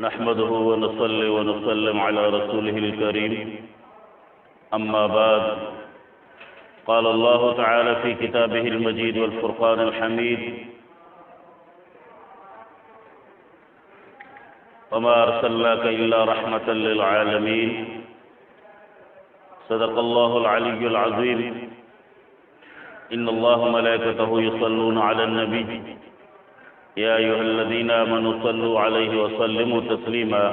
نحمده ونصلي ونسلم على رسوله الكريم أما بعد قال الله تعالى في كتابه المجيد والفرقان الحميد وما أرسلناك إلا رحمة للعالمين صدق الله العلي العظيم إن الله ملائكته يصلون على النبي يا أيها الذين آمنوا صلوا عليه وسلموا تسليما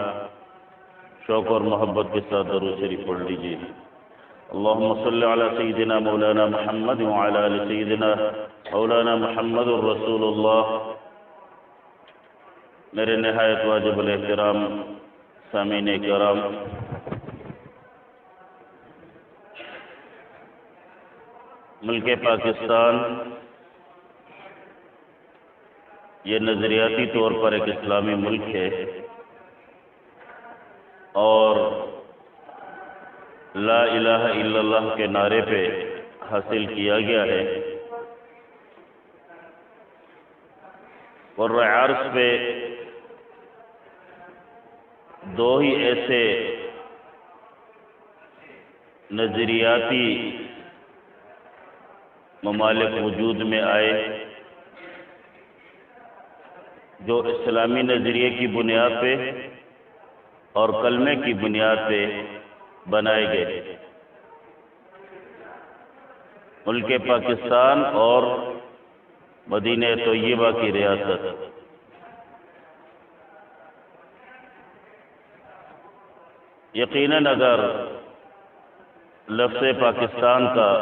شوق اور محبت کے ساتھ درود شریف پڑھ لیجیے اللهم صل على سيدنا مولانا محمد وعلى آل سيدنا مولانا محمد رسول اللہ۔ میرے نہایت واجب الاحترام سامعین کرام، ملک پاکستان یہ نظریاتی طور پر ایک اسلامی ملک ہے اور لا الہ الا اللہ کے نعرے پہ حاصل کیا گیا ہے، اور عرض پہ دو ہی ایسے نظریاتی ممالک وجود میں آئے جو اسلامی نظریے کی بنیاد پہ اور کلمے کی بنیاد پہ بنائے گئے، ملک پاکستان اور مدینہ طیبہ کی ریاست۔ یقیناً اگر لفظ پاکستان کا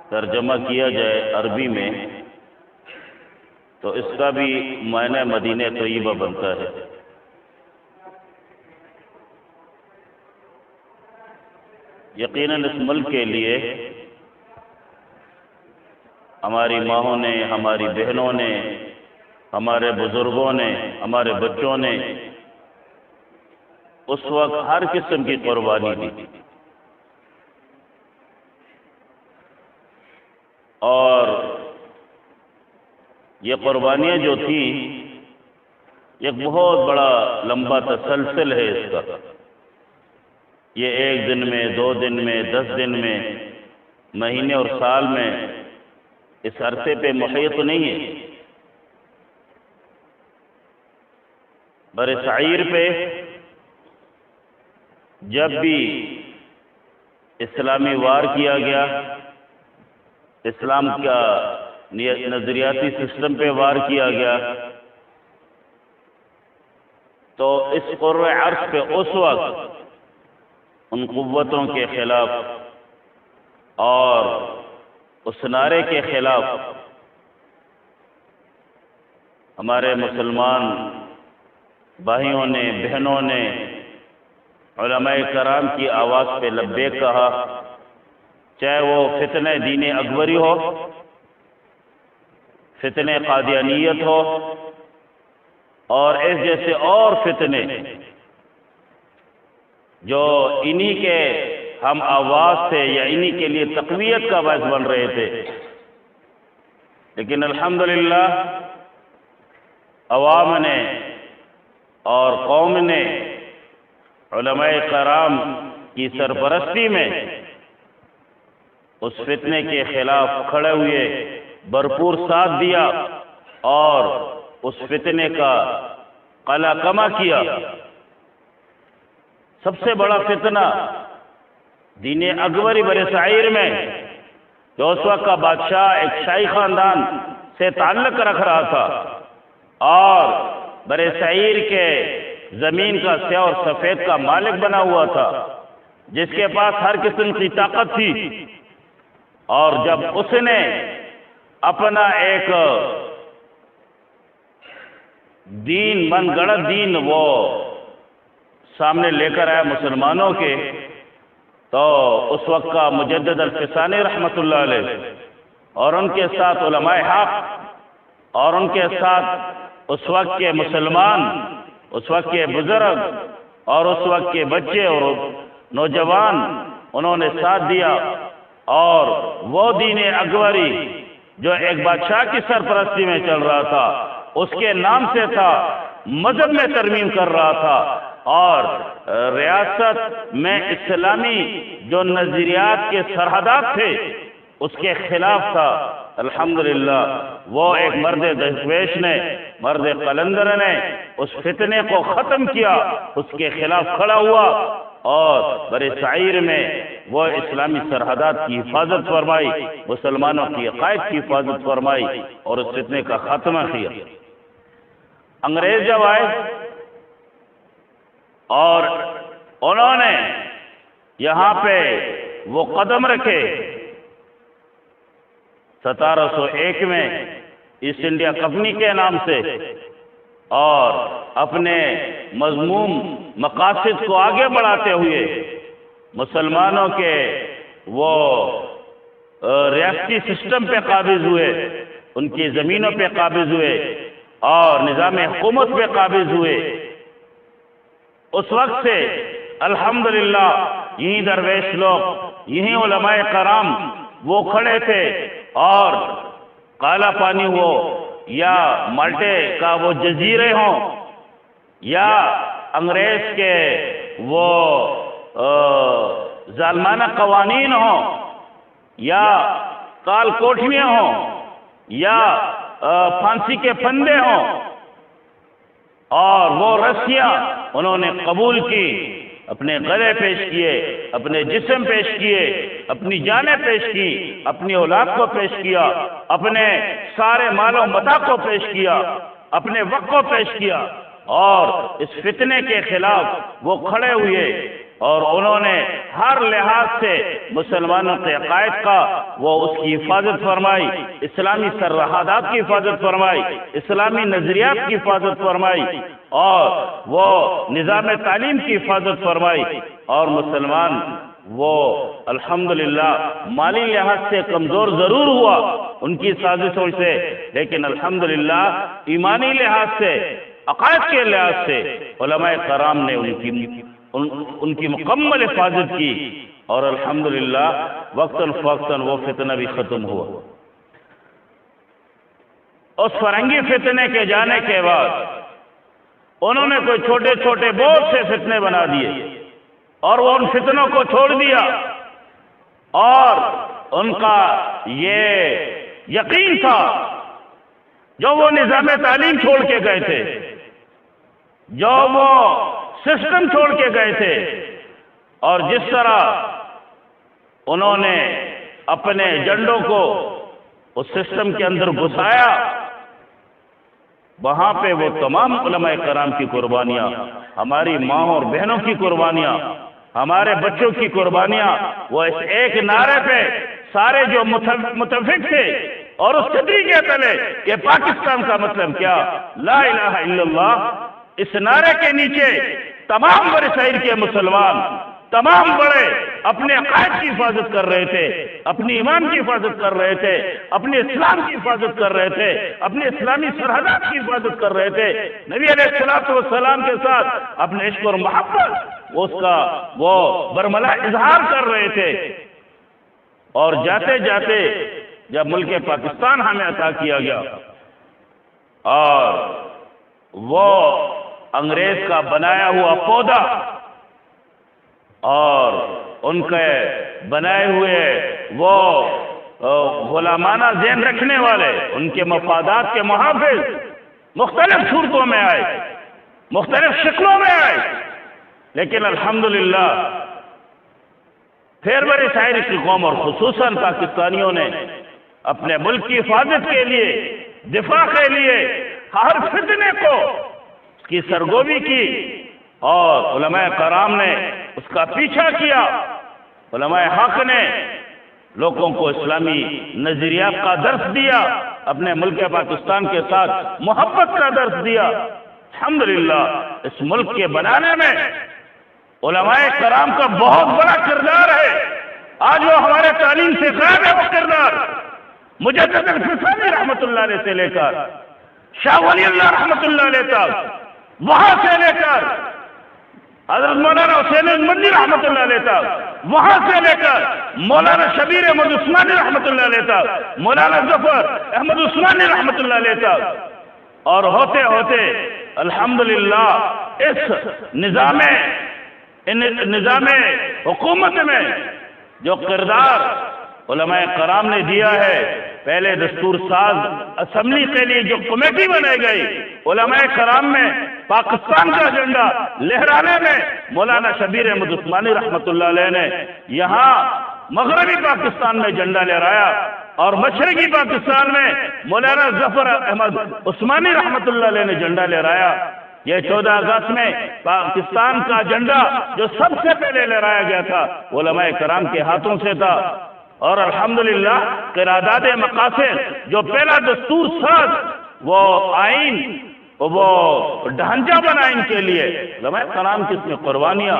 ترجمہ کیا جائے عربی میں تو اس کا بھی معنی مدینہ طیبہ بنتا ہے۔ یقیناً اس ملک کے لیے ہماری ماؤں نے، ہماری بہنوں نے، ہمارے بزرگوں نے، ہمارے بچوں نے اس وقت ہر قسم کی قربانی دی، اور یہ قربانیاں جو تھیں ایک بہت بڑا لمبا تسلسل ہے اس کا، یہ ایک دن میں، 2 دن میں، 10 دن میں، مہینے اور سال میں اس عرصے پہ محیط نہیں ہے۔ برصغیر پہ جب بھی اسلامی وار کیا گیا، اسلام کا نظریاتی سسٹم پہ وار کیا گیا، تو اس قرۂ عرض پہ اس وقت ان قوتوں کے خلاف اور اس نعرے کے خلاف ہمارے مسلمان بھائیوں نے، بہنوں نے، علماء کرام کی آواز پہ لبیک کہا، چاہے وہ فتنہ دین اکبری ہو، فتنہ قادیانیت ہو، اور اس جیسے اور فتنے جو انہی کے ہم آواز تھے یا انہی کے لیے تقویت کا باعث بن رہے تھے۔ لیکن الحمدللہ عوام نے اور قوم نے علماء کرام کی سرپرستی میں اس فتنے کے خلاف کھڑے ہوئے، بھرپور ساتھ دیا اور اس فتنے کا قلع کما کیا۔ سب سے بڑا فتنہ دین اکبری برصغیر میں جو اس وقت کا بادشاہ ایک شاہی خاندان سے تعلق رکھ رہا تھا اور برصغیر کے زمین کا سیاہ اور سفید کا مالک بنا ہوا تھا، جس کے پاس ہر قسم کی طاقت تھی، اور جب اس نے اپنا ایک دین، من گڑت دین وہ سامنے لے کر آیا مسلمانوں کے، تو اس وقت کا مجدد الفسانی رحمۃ اللہ علیہ اور ان کے ساتھ علماء حق اور ان کے ساتھ اس وقت کے مسلمان، اس وقت کے بزرگ اور اس وقت کے بچے اور نوجوان، انہوں نے ساتھ دیا، اور وہ دین اکبری جو ایک بادشاہ کی سرپرستی میں چل رہا تھا، اس کے نام سے تھا مذہب میں ترمیم کر رہا تھا اور ریاست میں اسلامی جو نظریات کے سرحدات تھے اس کے خلاف تھا۔ الحمدللہ وہ ایک مرد درویش نے، مرد قلندر نے اس فتنے کو ختم کیا، اس کے خلاف کھڑا ہوا اور برِ صغیر میں وہ اسلامی سرحدات کی حفاظت فرمائی، مسلمانوں کی عقائد کی حفاظت فرمائی اور اس فتنے کا خاتمہ کیا۔ انگریز جب آئے اور انہوں نے یہاں پہ وہ قدم رکھے 1701 میں ایسٹ انڈیا کمپنی کے نام سے، اور اپنے مذموم مقاصد کو آگے بڑھاتے ہوئے مسلمانوں کے وہ ریاستی سسٹم پہ قابض ہوئے، ان کی زمینوں پہ قابض ہوئے اور نظام حکومت پہ قابض ہوئے۔ اس وقت سے الحمدللہ یہی درویش لوگ، یہی علماء کرام وہ کھڑے تھے اور کالا پانی ہو یا مالٹے کا وہ جزیرے ہوں یا انگریز کے وہ ظالمانہ قوانین ہوں یا کال کوٹھیاں ہوں یا پھانسی کے پھندے ہوں، اور وہ رسیاں انہوں نے قبول کی، اپنے گلے پیش کیے، اپنے جسم پیش کیے، اپنی جانیں پیش کی، اپنی اولاد کو پیش کیا، اپنے سارے مال و متاع کو پیش کیا، اپنے وقت کو پیش کیا، اور اس فتنے کے خلاف وہ کھڑے ہوئے اور انہوں نے ہر لحاظ سے مسلمانوں کے عقائد کا وہ اس کی حفاظت فرمائی، اسلامی سرحدات کی حفاظت فرمائی، اسلامی نظریات کی حفاظت فرمائی اور وہ نظام تعلیم کی حفاظت فرمائی، اور مسلمان وہ الحمدللہ مالی لحاظ سے کمزور ضرور ہوا ان کی سازشوں سے، لیکن الحمدللہ ایمانی لحاظ سے، عقائد کے لحاظ سے علماء کرام نے ان کی مکمل حفاظت کی، اور الحمدللہ وقتاً فوقتاً وہ فتنہ بھی ختم ہوا۔ اس فرنگی فتنے کے جانے کے بعد انہوں نے کوئی چھوٹے چھوٹے بہت سے فتنے بنا دیے اور وہ ان فتنوں کو چھوڑ دیا، اور ان کا یہ یقین تھا جو وہ نظام تعلیم چھوڑ کے گئے تھے، جو وہ سسٹم چھوڑ کے گئے تھے، اور جس طرح انہوں نے اپنے ایجنڈوں کو اس سسٹم کے اندر گھسایا، وہاں پہ وہ تمام علماء کرام کی قربانیاں، ہماری ماں اور بہنوں کی قربانیاں، ہمارے بچوں کی قربانیاں، وہ اس ایک نعرے پہ سارے جو متفق تھے اور اس چھتری کے تلے کہ پاکستان کا مطلب کیا، لا الہ الا اللہ، اس نعرے کے نیچے تمام برِ صغیر کے مسلمان، تمام بڑے اپنے عقائد کی حفاظت کر رہے تھے، اپنی ایمان کی حفاظت کر رہے تھے، اپنے اسلام کی حفاظت کر رہے تھے، اپنے اسلامی سرحدات کی حفاظت کر رہے تھے، نبی علیہ السلام کے ساتھ اپنے عشق اور محبت اس کا وہ برملا اظہار کر رہے تھے۔ اور جاتے جاتے جب ملک پاکستان ہمیں عطا کیا گیا اور وہ انگریز کا بنایا ہوا پودا اور ان کے بنائے ہوئے وہ غلامانہ ذہن رکھنے والے، ان کے مفادات کے محافظ مختلف صورتوں میں آئے، مختلف شکلوں میں آئے، لیکن الحمدللہ پھر برِ صغیر کی قوم اور خصوصاً پاکستانیوں نے اپنے ملک کی حفاظت کے لیے، دفاع کے لیے ہر فتنے کو اس کی سرگوبی کی، اور علماء کرام نے اس کا پیچھا کیا، علماء حق نے لوگوں کو اسلامی نظریات کا درس دیا، اپنے ملک پاکستان کے ساتھ محبت کا درس دیا۔ الحمدللہ اس ملک کے بنانے میں علماء کرام کا بہت بڑا کردار ہے۔ آج وہ ہمارے تعلیم سے غائب ہے وہ کردار، مجدد الفسانی رحمت اللہ علیہ سے لے کر شاہ ولی اللہ رحمت اللہ علیہ تک، وہاں سے لے کر حضرت مولانا حسین المدنی رحمت اللہ علیہ تک، وہاں سے لے کر مولانا شبیر احمد عثمانی رحمت اللہ علیہ تک، مولانا ظفر احمد عثمانی رحمت اللہ علیہ تک، اور ہوتے ہوتے الحمدللہ اس نظام حکومت میں جو کردار علماء کرام نے دیا ہے، پہلے دستور ساز اسمبلی کے لیے جو کمیٹی بنائی گئی، علماء کرام میں پاکستان کا جھنڈا لہرانے میں مولانا شبیر احمد عثمانی رحمۃ اللہ علیہ نے یہاں مغربی پاکستان میں جھنڈا لہرایا، اور مشرقی پاکستان میں مولانا ظفر احمد عثمانی رحمۃ اللہ علیہ نے جھنڈا لہرایا۔ یہ 14 اگست میں پاکستان کا جھنڈا جو سب سے پہلے لہرایا گیا تھا علماء کرام کے ہاتھوں سے تھا، اور الحمدللہ قرارداد مقاصد جو پہلا دستور ساز وہ آئین وہ ڈھانچہ بنا ان کے لیے علماء کرام کی اس میں قربانیاں،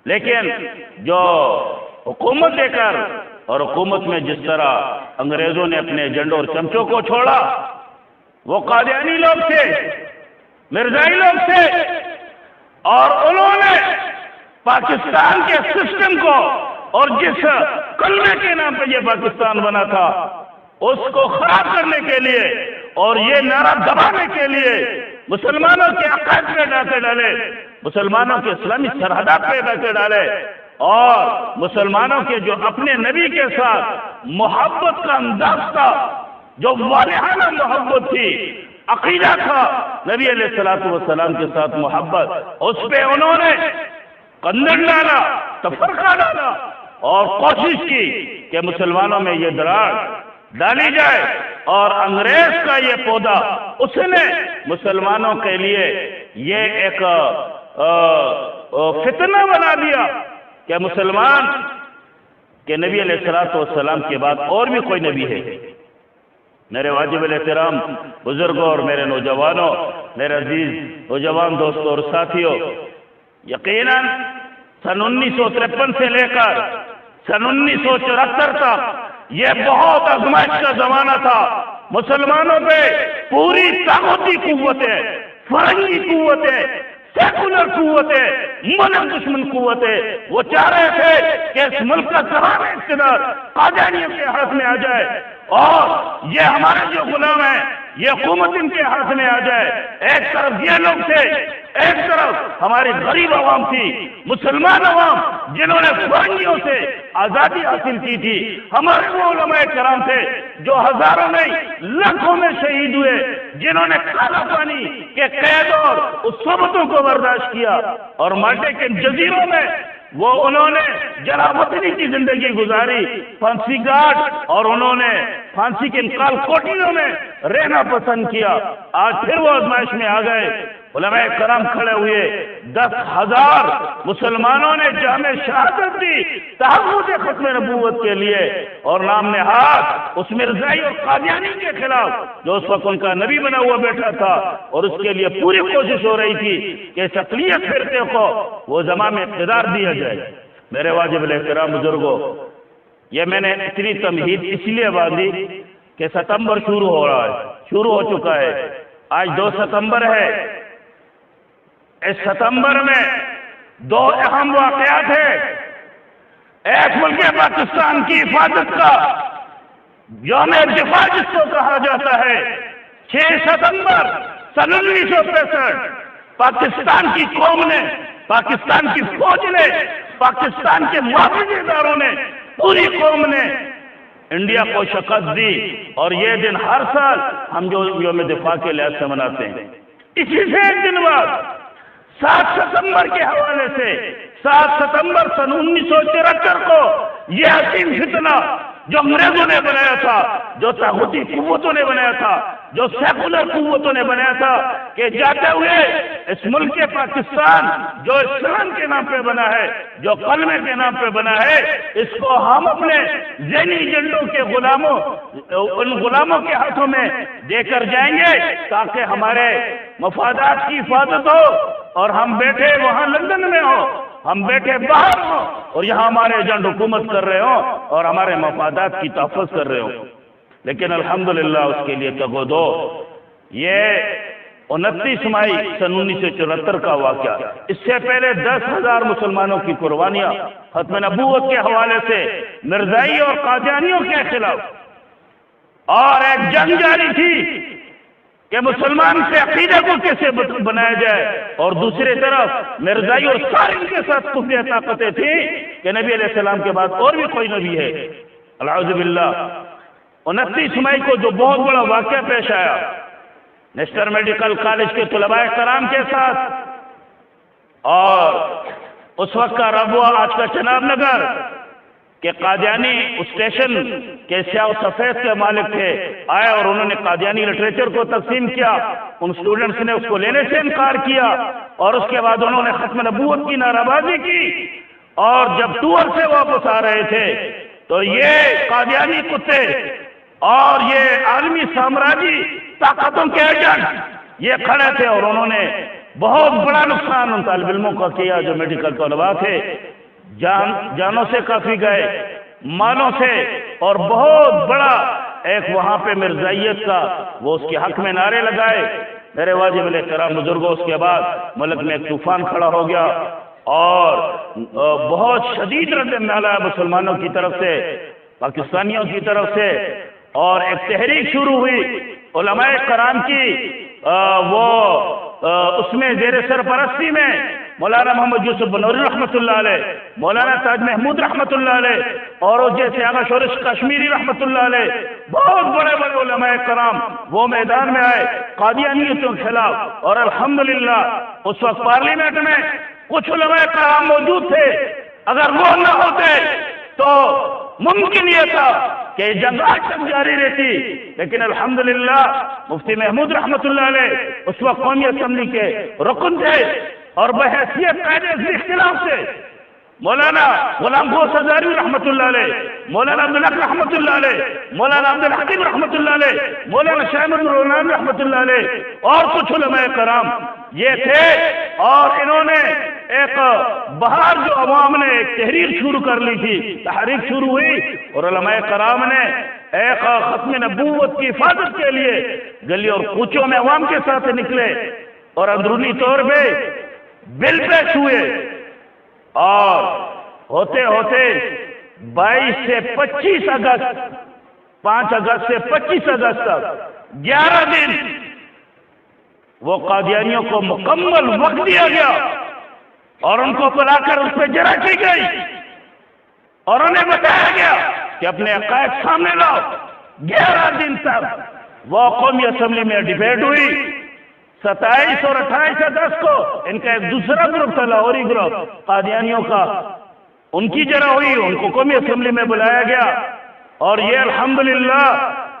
لیکن جو حکومت دے کر اور حکومت میں جس طرح انگریزوں نے اپنے ایجنڈوں اور چمچوں کو چھوڑا، وہ قادیانی لوگ تھے، مرزائی لوگ تھے، اور انہوں نے پاکستان کے سسٹم کو اور جس کلمے کے نام پہ یہ پاکستان بنا تھا اس کو خراب کرنے کے لیے اور یہ نعرہ دبانے کے لیے مسلمانوں کے عقائد پہ ڈاکے ڈالے، مسلمانوں کے اسلامی سرحدات پہ ڈاکے ڈالے، اور مسلمانوں کے جو اپنے نبی کے ساتھ محبت کا انداز تھا، جو والہانہ محبت تھی، عقیدہ تھا نبی علیہ السلام کے ساتھ محبت، اس پہ انہوں نے کندن ڈالا، تفرقہ ڈالا، اور کوشش کی کہ مسلمانوں میں یہ دراڑ ڈالی جائے، اور انگریز کا یہ پودا اس نے مسلمانوں کے لیے یہ ایک فتنہ بنا دیا کہ مسلمان کہ نبی علیہ السلام کے بعد اور بھی کوئی نبی ہے۔ میرے واجب الاحترام بزرگوں اور میرے نوجوانوں، میرے عزیز نوجوان دوستوں اور ساتھیوں، یقیناً سن 1953 سے لے کر سن 1974 تک یہ بہت آزمائش کا زمانہ تھا۔ مسلمانوں پہ پوری طاقتی قوتیں، فرنگی قوتیں، سیکولر قوتیں، ملک دشمن قوتیں وہ چاہ رہے تھے کہ اس ملک کا تمام اقتدار قادیانیوں کے ہاتھ میں آ جائے، اور یہ ہمارے جو غلام ہیں یہ حکومت ان کے ہاتھ میں آ جائے۔ ایک طرف یہ لوگ تھے، ایک طرف ہماری غریب عوام تھی، مسلمان عوام جنہوں نے فرنگیوں سے آزادی حاصل کی تھی۔ ہمارے وہ علماء کرام تھے جو ہزاروں نہیں لاکھوں میں شہید ہوئے، جنہوں نے کالا پانی کے قید اور صحبتوں کو برداشت کیا، اور مالٹے کے جزیروں میں وہ انہوں نے جلا وطنی کی زندگی گزاری، پھانسی گاٹ، اور انہوں نے پھانسی کے انقال کوٹیوں میں رہنا پسند کیا۔ آج پھر وہ آزمائش میں آ گئے، علماء کرام کھڑے ہوئے، 10,000 مسلمانوں نے جامع شہادت دی تحفظ ختم نبوت کے لیے، اور نام نہاد اس مرزائی اور قادیانی کے خلاف جو اس وقت ان کا نبی بنا ہوا بیٹھا تھا، اور اس کے لیے پوری کوشش ہو رہی تھی کہ اس اقلیت فرقے کو وہ زمام اقتدار دیا جائے۔ میرے واجب الاحترام بزرگوں، یہ میں نے اتنی تمہید اس لیے باندھی کہ ستمبر شروع ہو رہا ہے، شروع ہو چکا ہے، آج 2 ستمبر ہے۔ اس ستمبر میں 2 اہم واقعات ہیں۔ ایک ملک پاکستان کی حفاظت کا یوم دفاع جس کو کہا جاتا ہے، 6 ستمبر سن 1965 پاکستان کی قوم نے، پاکستان کی فوج نے، پاکستان کے محافظ اداروں نے، پوری قوم نے انڈیا کو شکست دی، اور یہ دن ہر سال ہم جو یوم دفاع کے لحاظ سے مناتے ہیں۔ اسی سے ایک دن بعد 7 ستمبر کے حوالے سے 7 ستمبر سن 1974 کو یہ عظیم فتنہ جو انگریزوں نے بنایا تھا، جو طاغوتی قوتوں نے بنایا تھا، جو سیکولر قوتوں نے بنایا تھا، کہ جاتے ہوئے اس ملک کے پاکستان جو اسلام کے نام پہ بنا ہے، جو کلمے کے نام پہ بنا ہے، اس کو ہم اپنے ذہنی ایجنڈوں کے غلاموں، ان غلاموں کے ہاتھوں میں دے کر جائیں گے تاکہ ہمارے مفادات کی حفاظت ہو، اور ہم بیٹھے وہاں لندن میں ہوں، ہم بیٹھے باہر ہوں، اور یہاں ہمارے ایجنٹ حکومت کر رہے ہوں اور ہمارے مفادات کی تحفظ کر رہے ہوں۔ لیکن الحمدللہ اس کے لیے تگودو، یہ 29 مئی سن 1974 کا واقعہ، اس سے پہلے 10,000 مسلمانوں کی قربانیاں ختم نبوت کے حوالے سے مرزائی اور قادیانیوں کے خلاف، اور ایک جنگ جاری تھی کہ مسلمان سے عقیدے کو کیسے بنایا جائے، اور دوسری طرف مرزائی اور سارن کے ساتھ کفریہ طاقتیں تھیں کہ نبی علیہ السلام کے بعد اور بھی کوئی نبی ہے۔ العوذ باللہ۔ 29 مئی کو جو بہت بڑا واقعہ پیش آیا نیشنل میڈیکل کالج کے طلباء کرام کے ساتھ، اور اس وقت کا ربوہ آج کا چناب نگر کہ قادیانی اسٹیشن کے سیاہ و سفید کے مالک تھے، آئے اور انہوں نے قادیانی لٹریچر کو تقسیم کیا، ان سٹوڈنٹس نے اس کو لینے سے انکار کیا، اور اس کے بعد انہوں نے ختم نبوت کی نعرہ بازی کی، اور جب ٹور سے واپس آ رہے تھے تو یہ قادیانی کتے اور یہ عالمی سامراجی طاقتوں کے ایجنٹ یہ کھڑے تھے، اور انہوں نے بہت بڑا نقصان ان طالب علموں کا کیا جو میڈیکل طلباء تھے، جانوں سے کافی گئے، مالوں سے، اور بہت بڑا ایک وہاں پہ مرزائیت کا وہ اس کے حق میں نعرے لگائے۔ میرے واجب الاحترام بزرگوں، اس کے بعد ملک میں ایک طوفان کھڑا ہو گیا، اور بہت شدید رد عمل آیا مسلمانوں کی طرف سے، پاکستانیوں کی طرف سے، اور ایک تحریک شروع ہوئی علماء کرام کی، اس میں زیر سرپرستی میں مولانا محمد یوسف بنوری رحمۃ اللہ علیہ، مولانا تاج محمود رحمۃ اللہ علیہ، اور جیسے آغا شورش کشمیری رحمۃ اللہ علیہ، بہت بڑے بڑے علماء کرام وہ میدان میں آئے قادیانیتوں کے خلاف، اور الحمدللہ اس وقت پارلیمنٹ میں کچھ علماء کرام موجود تھے، اگر وہ نہ ہوتے تو ممکن یہ تھا کہ جنگ آج تک جاری رہتی، لیکن الحمدللہ مفتی محمود رحمۃ اللہ علیہ اس وقت قومی اسمبلی کے رکن تھے، اور بحیثیت قائد اختلاف سے مولانا غلام گھوش ہزاری رحمۃ اللہ علیہ، مولانا عبدالحق رحمۃ اللہ علیہ، مولانا عبدالحکیم رحمۃ اللہ علیہ، مولانا شاہ احمد رولان رحمۃ اللہ علیہ، اور کچھ علماء کرام یہ تھے، اور انہوں نے ایک باہر جو عوام نے ایک تحریر شروع کر لی تھی، تحریک شروع ہوئی، اور علماء کرام نے ایک ختم نبوت کی حفاظت کے لیے گلی اور کوچوں میں عوام کے ساتھ نکلے، اور اندرونی طور پہ بل پیش ہوئے، اور ہوتے ہوتے 22 سے 25 اگست 5 اگست سے 25 اگست تک 11 دن وہ قادیانیوں کو مکمل وقت دیا گیا، اور ان کو بلا کر اس پہ جرح کی گئی، اور انہیں بتایا گیا کہ اپنے عقائد سامنے لاؤ۔ 11 دن تک وہ قومی اسمبلی میں ڈیبیٹ ہوئی۔ 27 اور 28 اگست کو ان کا ایک دوسرا گروپ تھا، لاہوری گروپ قادیانیوں کا، ان کی جرح ہوئی، ان کو قومی اسمبلی میں بلایا گیا، اور یہ الحمدللہ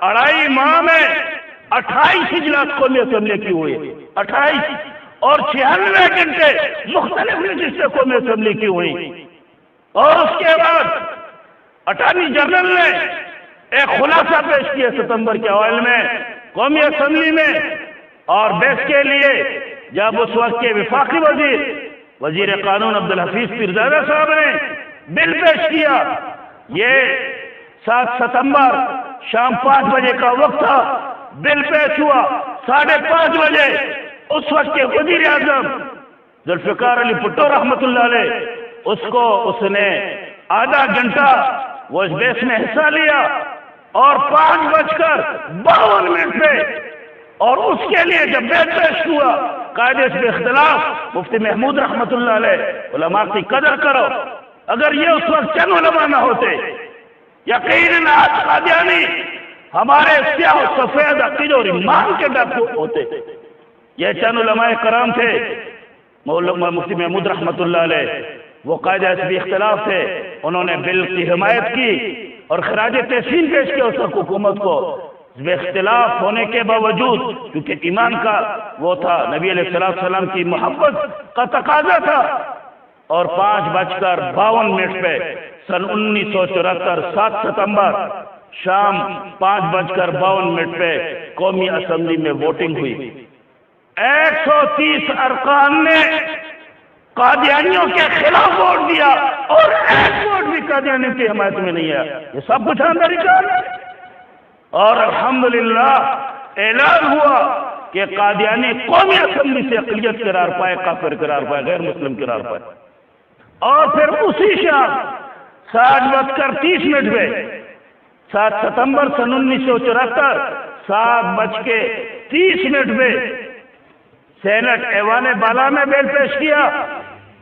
2.5 ماہ میں 28 اجلاس قومی اسمبلی کی ہوئی، 28 اور 96 گھنٹے مختلف رجسٹر قومی اسمبلی کی ہوئی، اور اس کے بعد اٹارنی جنرل نے ایک خلاصہ پیش کیا ستمبر کے اوائل میں قومی اسمبلی میں، اور بحث کے لیے جب اس وقت کے وفاقی وزیر قانون عبدالحفیظ پیرزادہ صاحب نے بل پیش کیا، یہ 7 ستمبر شام 5 بجے کا وقت تھا، بل پیش ہوا 5:30 بجے، اس وقت کے وزیر اعظم ذوالفقار علی بھٹو رحمۃ اللہ علیہ، اس نے آدھا گھنٹہ وہ اس بحث میں حصہ لیا، اور 5:52 پہ، اور اس کے لیے جب بحث پیش ہوا قاعدے سے اختلاف، مفتی محمود رحمۃ اللہ علیہ، علماء کی قدر کرو، اگر یہ اس وقت چند علماء نہ ہوتے، یقیناً آج قادیانی ہمارے سیاہ و سفید عقیدے اور ایمان کے ڈاکو ہوتے، یہ چند علماء کرام تھے، مفتی محمود رحمۃ اللہ علیہ، وہ قاعدہ حزبی اختلاف تھے، انہوں نے بل کی حمایت کی اور خراج تحسین پیش کیا اس وقت حکومت کو، حزب اختلاف ہونے کے باوجود، کیونکہ ایمان کا وہ تھا، نبی علیہ السلام کی محبت کا تقاضا تھا، اور 5:52 پہ سن 1974 7 ستمبر شام 5:52 پہ قومی اسمبلی میں ووٹنگ ہوئی، 130 ارکان نے قادیانیوں کے خلاف ووٹ دیا، اور ایک ووٹ بھی قادیانیوں کی حمایت میں نہیں ہے، یہ سب کچھ اندر ہی کر، اور الحمدللہ اعلان ہوا کہ قادیانی قومی اسمبلی سے اقلیت قرار پائے، کافر قرار پائے، غیر مسلم قرار پائے، اور پھر اسی شام 7:30 پہ 7 ستمبر سن 1974 7:30 30 منٹ میں سینٹ ایوان بالا میں بل پیش کیا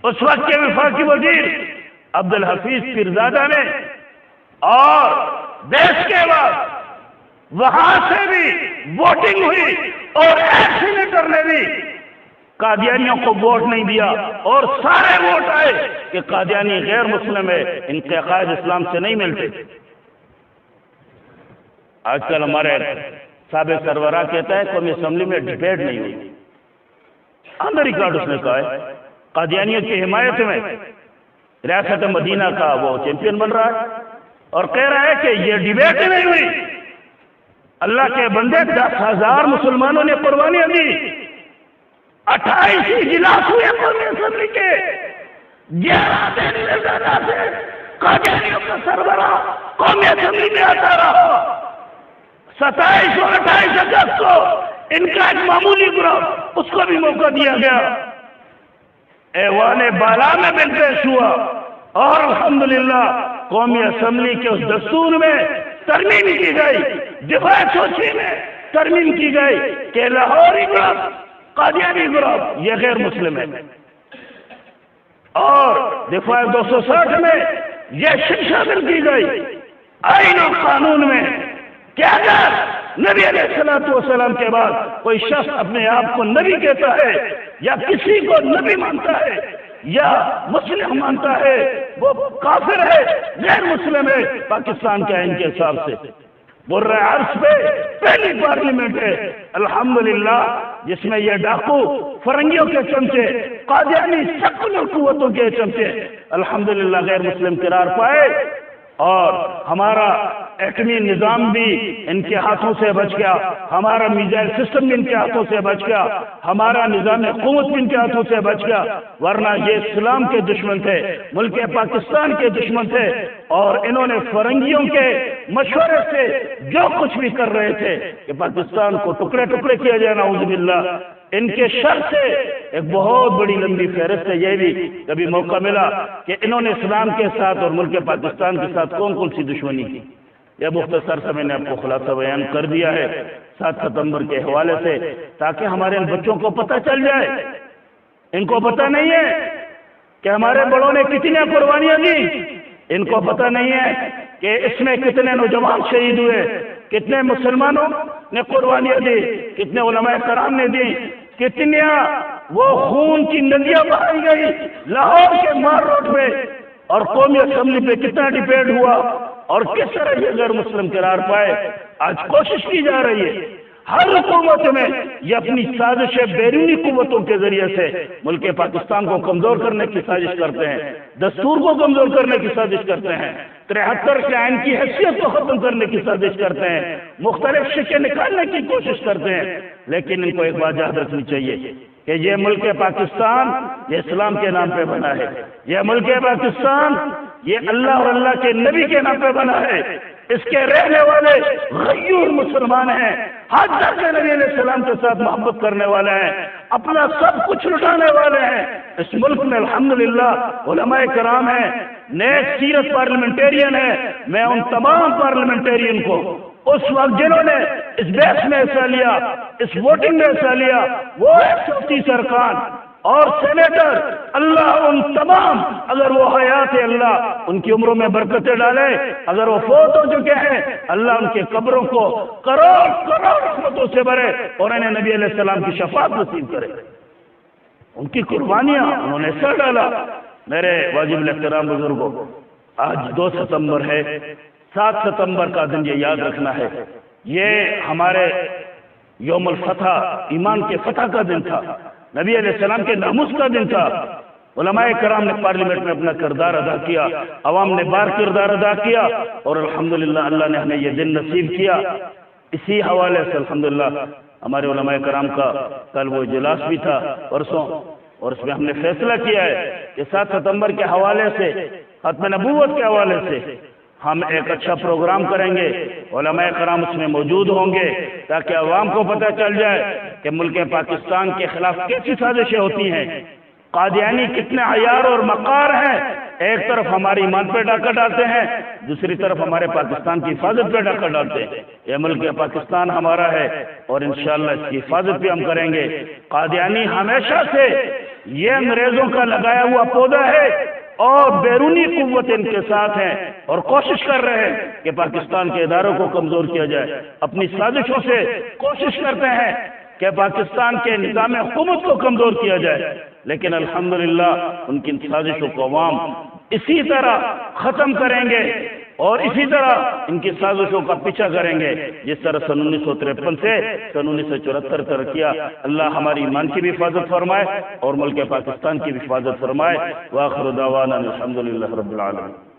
اس وقت کے وفاقی وزیر عبدالحفیظ پیرزادہ نے، اور دیش کے بعد وہاں سے بھی ووٹنگ ہوئی اور ایک سینیٹر نے بھی قادیانیوں کو ووٹ نہیں دیا، اور سارے ووٹ آئے کہ قادیانی غیر مسلم ہے، ان کے عقائد اسلام سے نہیں ملتے۔ آج کل ہمارے سابق سربراہ کہتا ہے قومی اسمبلی میں ڈیبیٹ نہیں ہوئی، آن دا ریکارڈ اس نے کہا ہے، قادیانیوں کی حمایت میں ریاست مدینہ کا وہ چیمپئن بن رہا ہے اور کہہ رہا ہے کہ یہ ڈیبیٹ ہی نہیں ہوئی۔ اللہ کے بندے 10,000 مسلمانوں نے قربانیاں دی، 28 اجلاس ہوئے قومی اسمبلی کے، 11 دن سے زیادہ سے قادیانیوں کا سربراہ قومی اسمبلی میں آتا رہا۔ 27 اور 28 اگست کو ان کا ایک معمولی گروپ اس کو بھی موقع دیا گیا، ایوان بالا میں بل پیش ہوا، اور الحمدللہ قومی اسمبلی کے اس دستور میں ترمیم کی گئی، دفاع سوچی میں ترمیم کی گئی کہ لاہوری گروپ، قادیانی گروپ یہ غیر مسلم ہے، اور دفاع 260 میں یہ شرط شامل کی گئی آئین و قانون میں کہ اگر نبی علیہ السلام کے بعد کوئی شخص اپنے آپ کو نبی کہتا ہے یا کسی کو نبی مانتا ہے یا مسلم مانتا ہے، وہ کافر ہے، غیر مسلم ہے پاکستان کے آئین کے حساب سے۔ برہ عرض پہ پہلی پارلیمنٹ ہے الحمدللہ جس میں یہ ڈاکو فرنگیوں کے چمچے، قادیانی سیکولر قوتوں کے چمچے الحمدللہ غیر مسلم قرار پائے، اور ہمارا ایٹمی نظام بھی ان کے ہاتھوں سے بچ گیا، ہمارا میزائل سسٹم بھی ان کے ہاتھوں سے بچ گیا، ہمارا نظام حکومت بھی ان کے ہاتھوں سے بچ گیا، ورنہ یہ اسلام کے دشمن تھے، ملک پاکستان کے دشمن تھے، اور انہوں نے فرنگیوں کے مشورے سے جو کچھ بھی کر رہے تھے کہ پاکستان کو ٹکڑے ٹکڑے کیا جائے، نعوذ باللہ، ان کے شر سے ایک بہت بڑی لمبی فہرست ہے۔ یہ بھی کبھی موقع ملا کہ انہوں نے اسلام کے ساتھ اور ملک پاکستان کے ساتھ کون کون سی دشمنی کی، یہ مختصر سے میں نے آپ کو خلاصہ بیان کر دیا ہے 7 ستمبر کے حوالے سے، تاکہ ہمارے بچوں کو پتہ چل جائے۔ ان کو پتہ نہیں ہے کہ ہمارے بڑوں نے کتنی قربانیاں دی، ان کو پتہ نہیں ہے کہ اس میں کتنے نوجوان شہید ہوئے، کتنے مسلمانوں نے قربانیاں دی، کتنے علماء کرام نے دی، کتنی وہ خون کی ندیاں بہائی گئی لاہور کے مار روڈ پہ، اور قومی اسمبلی پہ کتنا ڈیبیٹ ہوا، اور کس طرح یہ غیر مسلم قرار پائے۔ آج کوشش کی جا رہی ہے ہر حکومت میں، یہ اپنی سازش بیرونی قوتوں کے ذریعے سے ملک پاکستان کو کمزور کرنے کی سازش کرتے ہیں، دستور کو کمزور کرنے کی سازش کرتے ہیں، 73 کے آئین کی حیثیت کو ختم کرنے کی سازش کرتے ہیں، مختلف شکیں نکالنے کی کوشش کرتے ہیں۔ لیکن ان کو ایک بات یاد رکھنی چاہیے کہ یہ ملک پاکستان یہ اسلام کے نام پہ بنا ہے، یہ ملک پاکستان یہ اللہ اور اللہ کے نبی کے نام پہ بنا ہے، اس کے رہنے والے غیور مسلمان ہیں، حد تک نبی علیہ السلام کے ساتھ محبت کرنے والے ہیں، اپنا سب کچھ لٹانے والے ہیں۔ اس ملک میں الحمدللہ علماء کرام ہیں، نیک سیرت پارلیمنٹیرین ہیں۔ میں ان تمام پارلیمنٹیرین کو اس وقت جنہوں نے اس بحث میں حصہ لیا، اس ووٹنگ میں حصہ لیا، وہ 130 ارکان اور سینیٹر، اللہ ان تمام، اگر وہ حیات ہے اللہ ان کی عمروں میں برکتیں ڈالے، اگر وہ فوت ہو چکے ہیں اللہ ان کے قبروں کو کروڑ کروڑ رحمتوں سے بھرے اور انہیں نبی علیہ السلام کی شفاعت نصیب کرے۔ ان کی قربانیاں انہوں نے سر ڈالا۔ میرے واجب الاحترام بزرگوں، آج 2 ستمبر ہے، 7 ستمبر کا دن یہ یاد رکھنا ہے، یہ ہمارے یوم الفتح، ایمان کے فتح کا دن تھا، نبی علیہ السلام کے ناموس کا دن تھا۔ علماء کرام نے پارلیمنٹ میں اپنا کردار ادا کیا، عوام نے بار کردار ادا کیا، اور الحمدللہ اللہ نے ہمیں یہ دن نصیب کیا۔ اسی حوالے سے الحمدللہ ہمارے علماء کرام کا کل وہ اجلاس بھی تھا پرسوں، اور اس میں ہم نے فیصلہ کیا ہے کہ 7 ستمبر کے حوالے سے، ختم نبوت کے حوالے سے ہم ایک اچھا پروگرام کریں گے، علماء کرام اس میں موجود ہوں گے تاکہ عوام کو پتہ چل جائے کہ ملک پاکستان کے خلاف کیسی سازشیں ہوتی ہیں، قادیانی کتنے عیار اور مکار ہیں، ایک طرف ہماری ایمان پہ ڈاکہ ڈالتے ہیں، دوسری طرف ہمارے پاکستان کی حفاظت پہ ڈاکہ ڈالتے ہیں۔ یہ ملک پاکستان ہمارا ہے اور انشاءاللہ اس کی حفاظت بھی ہم کریں گے۔ قادیانی ہمیشہ سے یہ انگریزوں کا لگایا ہوا پودا ہے اور بیرونی قوت ان کے ساتھ ہیں اور کوشش کر رہے ہیں کہ پاکستان کے اداروں کو کمزور کیا جائے، اپنی سازشوں سے کوشش کرتے ہیں کہ پاکستان کے نظام حکومت کو کمزور کیا جائے، لیکن الحمدللہ ان کی سازشوں کو عوام اسی طرح ختم کریں گے اور اسی طرح ان کی سازشوں کا پیچھا کریں گے جس طرح سن 1953 سے سن 1974 تک کیا۔ اللہ ہماری ایمان کی بھی حفاظت فرمائے اور ملک پاکستان کی بھی حفاظت فرمائے۔ وآخر دعوانا الحمدللہ رب العالمین۔